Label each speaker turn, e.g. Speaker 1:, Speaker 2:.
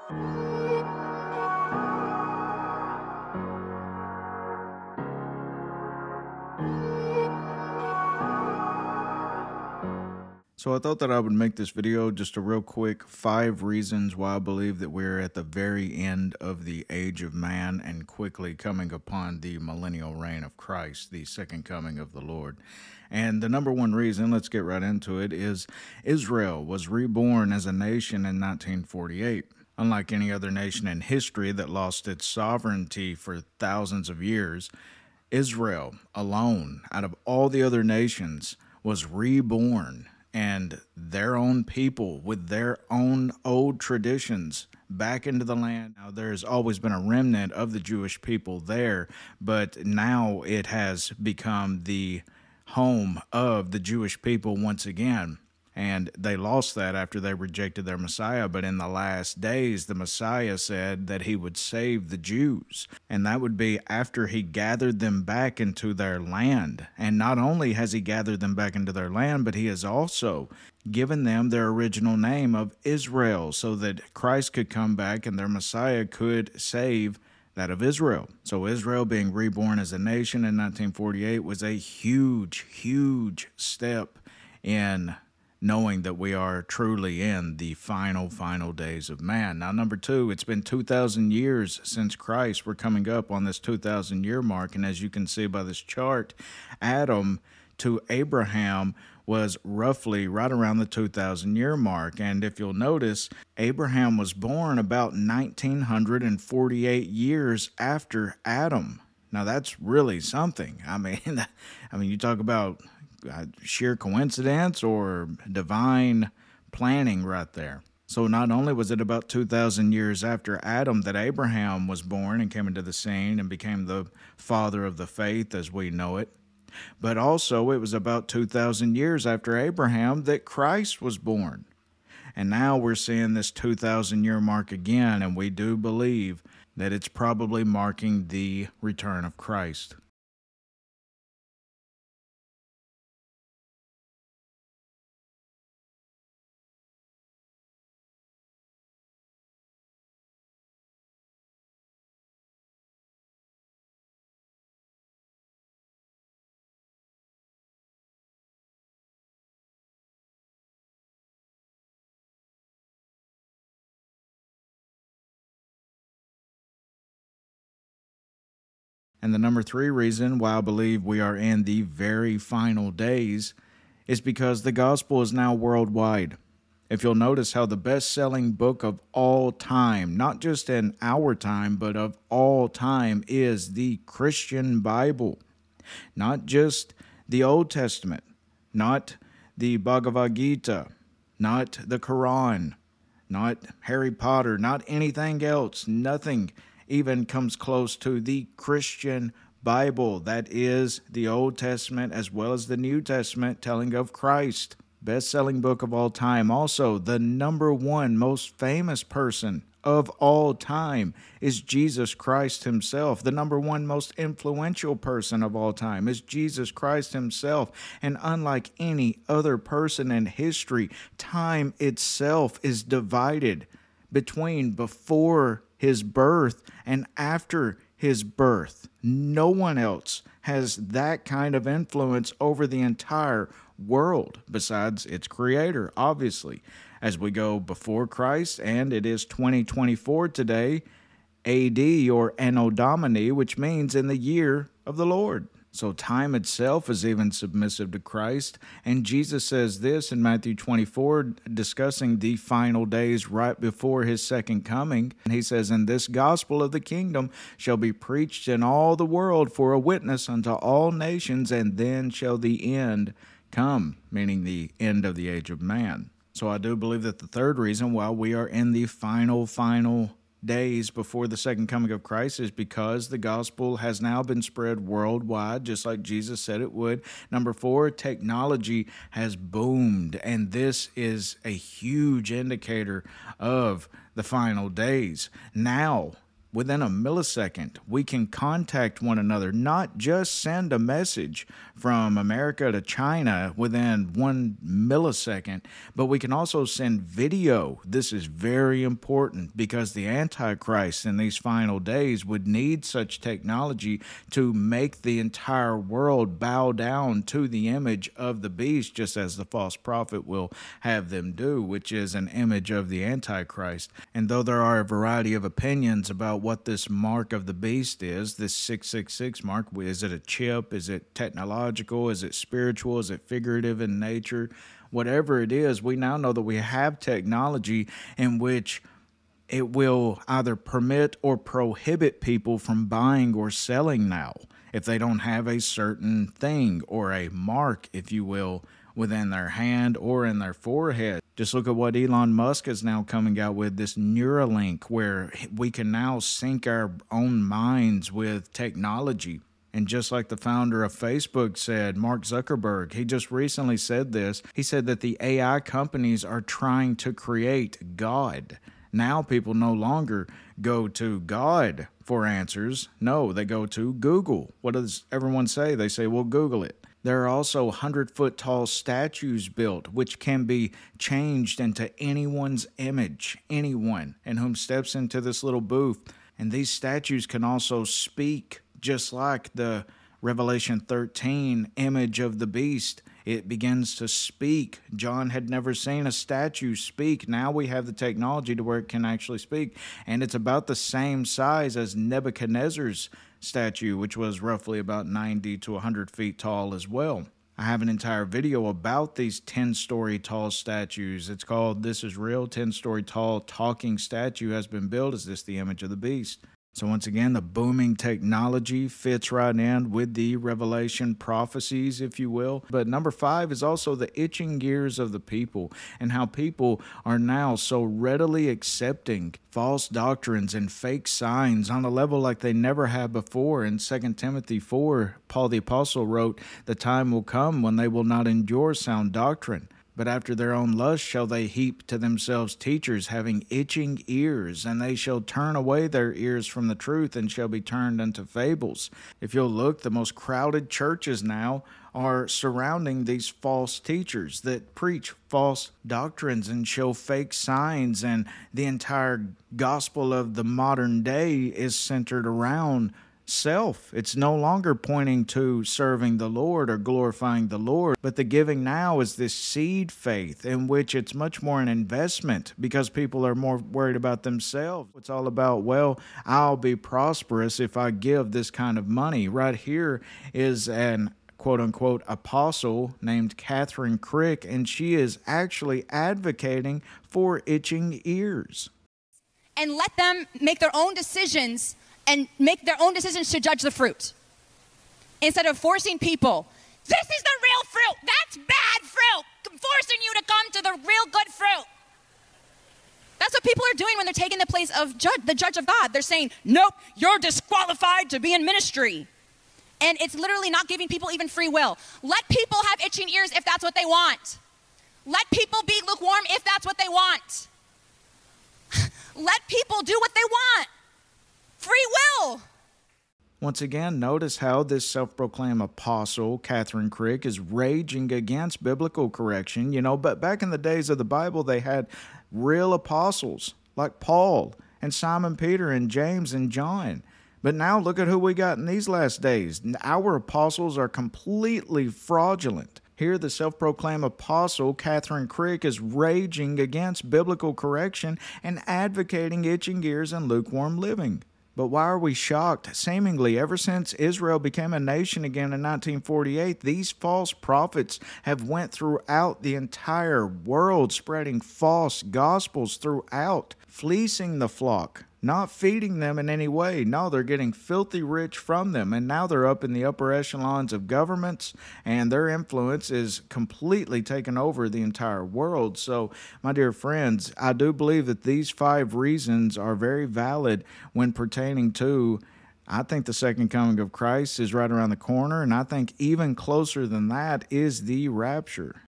Speaker 1: So I thought that I would make this video just a real quick 5 reasons why I believe that we're at the very end of the age of man and quickly coming upon the millennial reign of Christ, the second coming of the Lord. And the number one reason, let's get right into it, is Israel was reborn as a nation in 1948. Unlike any other nation in history that lost its sovereignty for thousands of years, Israel alone, out of all the other nations, was reborn, and their own people with their own old traditions back into the land. Now, there's always been a remnant of the Jewish people there, but now it has become the home of the Jewish people once again. And they lost that after they rejected their Messiah. But in the last days, the Messiah said that he would save the Jews. And that would be after he gathered them back into their land. And not only has he gathered them back into their land, but he has also given them their original name of Israel so that Christ could come back and their Messiah could save that of Israel. So Israel being reborn as a nation in 1948 was a huge, huge step in knowing that we are truly in the final days of man. Now, number two, it's been 2,000 years since Christ. We're coming up on this 2,000 year mark. And as you can see by this chart, Adam to Abraham was roughly right around the 2,000 year mark. And if you'll notice, Abraham was born about 1948 years after Adam. Now, that's really something. I mean, you talk about sheer coincidence or divine planning right there. So not only was it about 2,000 years after Adam that Abraham was born and came into the scene and became the father of the faith as we know it, but also it was about 2,000 years after Abraham that Christ was born. And now we're seeing this 2,000 year mark again, and we do believe that it's probably marking the return of Christ. And the number three reason why I believe we are in the very final days is because the gospel is now worldwide. If you'll notice how the best-selling book of all time, not just in our time, but of all time, is the Christian Bible. Not just the Old Testament, not the Bhagavad Gita, not the Quran, not Harry Potter, not anything else. Nothing even comes close to the Christian Bible. That is the Old Testament as well as the New Testament telling of Christ. Best-selling book of all time. Also, the number one most famous person of all time is Jesus Christ himself. The number one most influential person of all time is Jesus Christ himself. And unlike any other person in history, time itself is divided between before his birth and after his birth. No one else has that kind of influence over the entire world besides its creator, obviously. As we go before Christ, and it is 2024 today, AD or Anno Domini, which means in the year of the Lord. So time itself is even submissive to Christ. And Jesus says this in Matthew 24, discussing the final days right before his second coming. And he says, "And this gospel of the kingdom shall be preached in all the world for a witness unto all nations, and then shall the end come," meaning the end of the age of man. So I do believe that the third reason why we are in the final days before the second coming of Christ is because the gospel has now been spread worldwide, just like Jesus said it would. Number four, technology has boomed, and this is a huge indicator of the final days. Now, Within a millisecond, we can contact one another, not just send a message from America to China within 1 millisecond, but we can also send video. This is very important because the Antichrist in these final days would need such technology to make the entire world bow down to the image of the beast, just as the false prophet will have them do, which is an image of the Antichrist. And though there are a variety of opinions about what this mark of the beast is, this 666 mark, is it a chip? Is it technological? Is it spiritual? Is it figurative in nature? Whatever it is, we now know that we have technology in which it will either permit or prohibit people from buying or selling now if they don't have a certain thing or a mark, if you will, within their hand or in their forehead. Just look at what Elon Musk is now coming out with, this Neuralink, where we can now sync our own minds with technology. And just like the founder of Facebook said, Mark Zuckerberg, he just recently said this. He said that the AI companies are trying to create God. Now people no longer go to God for answers. No, they go to Google. What does everyone say? They say, well, Google it. There are also 100-foot tall statues built, which can be changed into anyone's image, anyone, and whom steps into this little booth. And these statues can also speak, just like the Revelation 13 image of the beast. It begins to speak. John had never seen a statue speak. Now we have the technology to where it can actually speak. And it's about the same size as Nebuchadnezzar's statue, which was roughly about 90 to 100 feet tall as well. I have an entire video about these 10-story tall statues. It's called This Is Real. 10-story tall talking statue has been built. Is this the image of the beast? So once again, the booming technology fits right in with the Revelation prophecies, if you will. But number 5 is also the itching ears of the people, and how people are now so readily accepting false doctrines and fake signs on a level like they never have before. In 2 Timothy 4, Paul the Apostle wrote, "The time will come when they will not endure sound doctrine. But after their own lust shall they heap to themselves teachers having itching ears, and they shall turn away their ears from the truth and shall be turned unto fables." If you'll look, the most crowded churches now are surrounding these false teachers that preach false doctrines and show fake signs, and the entire gospel of the modern day is centered around self. It's no longer pointing to serving the Lord or glorifying the Lord, but the giving now is this seed faith in which it's much more an investment because people are more worried about themselves. It's all about, well, I'll be prosperous if I give this kind of money. Right here is an quote-unquote apostle named Catherine Crick, and she is actually advocating for itching ears.
Speaker 2: And let them make their own decisions and make their own decisions to judge the fruit. Instead of forcing people, this is the real fruit, that's bad fruit, I'm forcing you to come to the real good fruit. That's what people are doing when they're taking the place of the judge of God. They're saying, nope, you're disqualified to be in ministry. And it's literally not giving people even free will. Let people have itching ears if that's what they want. Let people be lukewarm if that's what they want. Let people do what they want. Free will.
Speaker 1: Once again, notice how this self-proclaimed apostle, Catherine Crick, is raging against biblical correction. But back in the days of the Bible, they had real apostles like Paul and Simon Peter and James and John. But now look at who we got in these last days. Our apostles are completely fraudulent. Here, the self-proclaimed apostle, Catherine Crick, is raging against biblical correction and advocating itching ears and lukewarm living. But why are we shocked? Seemingly, ever since Israel became a nation again in 1948, these false prophets have went throughout the entire world, spreading false gospels throughout, fleecing the flock, not feeding them in any way. No, they're getting filthy rich from them, and now they're up in the upper echelons of governments, and their influence is completely taken over the entire world. So, my dear friends, I do believe that these 5 reasons are very valid when pertaining to, I think the second coming of Christ is right around the corner, and I think even closer than that is the rapture.